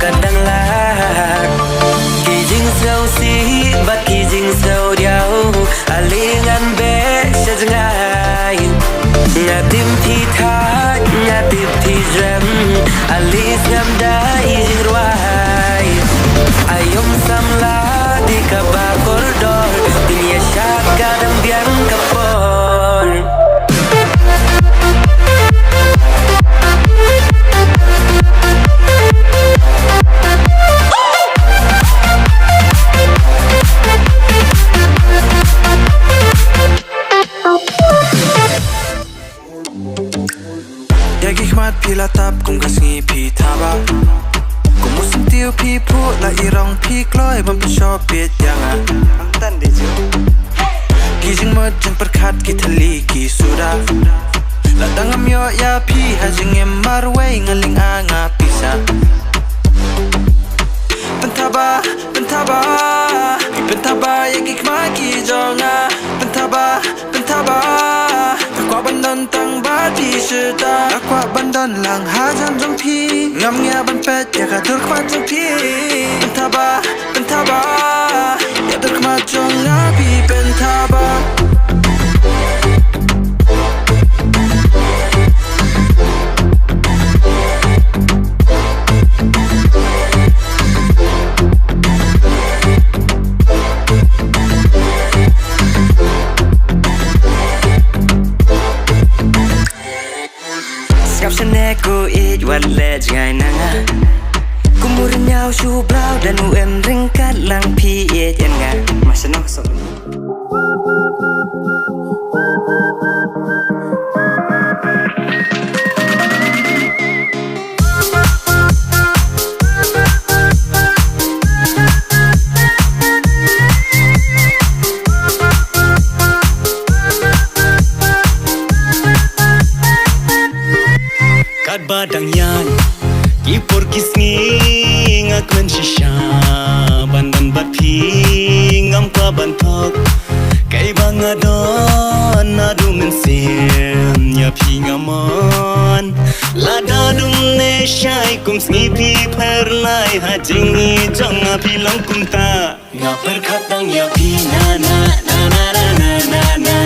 kadang lạc. Kỳ dinh sâu xí bắt kỳ dinh sâu đéo alingan bé sẽ ngay nhà tim thì thắt nhà tim thì rem alis ngam dai ruai ayom samla di kaba koridor dunia syak kadang biar kapor. Hikmat pila tap kung kasngi pi thaba kung musum tiu pi pu la irong pi kloi bam shop bit yanga ang tan de ju ki jing mo jing perkhat ki thali ki suda la dangam yo ya pi ha jing em marway ngaling anga pisa pentaba ya hikmat ki jonga pentaba kwa bandon tang ba ti shita kwa bandon lang ha jan jong pi ngam nya ban pet ya ka dur kwa jong pi pentaba ya dur kwa jong na pi pentaba. Ku it wat le jai nanga kumur nyau shu blau dan em ringkat lang pi it nga masenok so badang yan kipor kisngi ngakmen shisha bandan bapi ngam kwa bantok kai bangadon nadu mensim ya pi ngamon lada dum ne shai kum sngi pi pernai hajingi jonga pi long kumta ngapar khatang ya pi na na na na na na na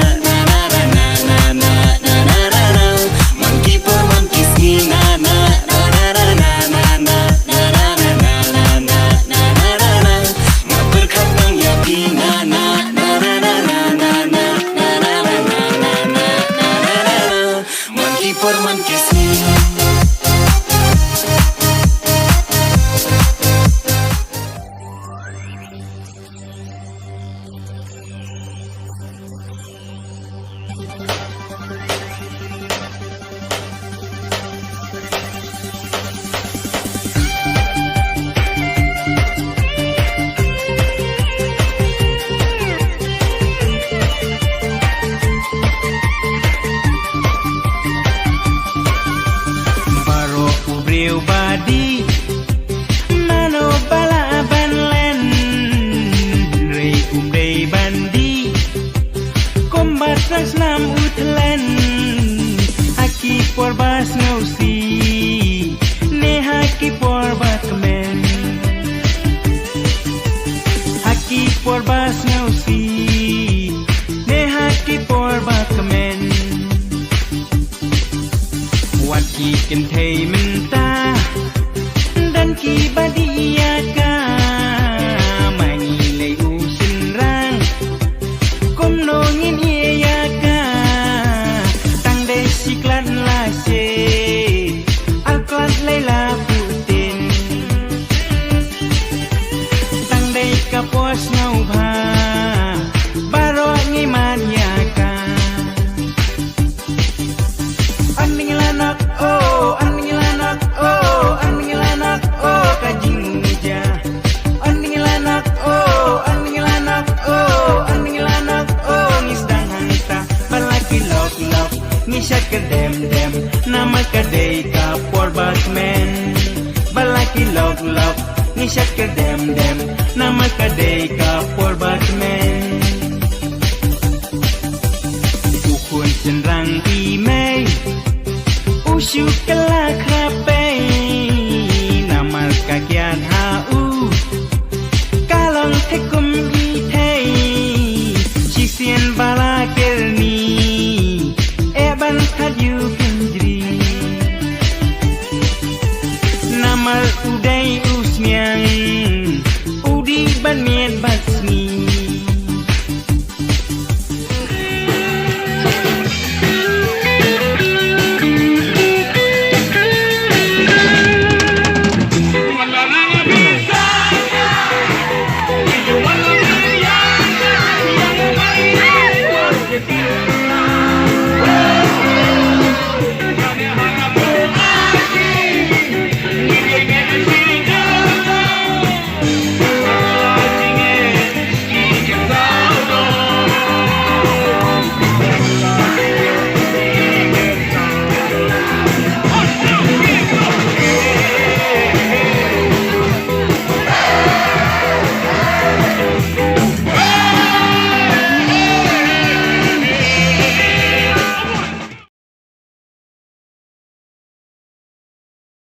badi nano bala ban len re umdei bandi kombat rasnam utlen haki por bas ngausi ne haki por batmen haki por bas ngausi ne haki por batmen waki kentei menta dan ki badia ka mangilai usin rang kom nongin iya ka tang de siklan la se alklat laila putin tang de kapos ngau bha baro ngiman ya ka aninglanak oh aninglanak oh aninglanak oh kajing muja aninglanak oh aninglanak oh aninglanak oh ngisdang hangita balaki lok lok ngisat kedem dem nama kadei ka por batman balaki lok lok ngisat kedem dem nama kadei ka por batman ukun senrang imei usyuk kelak rapai namal kakya udai usnyang udi ban mien basni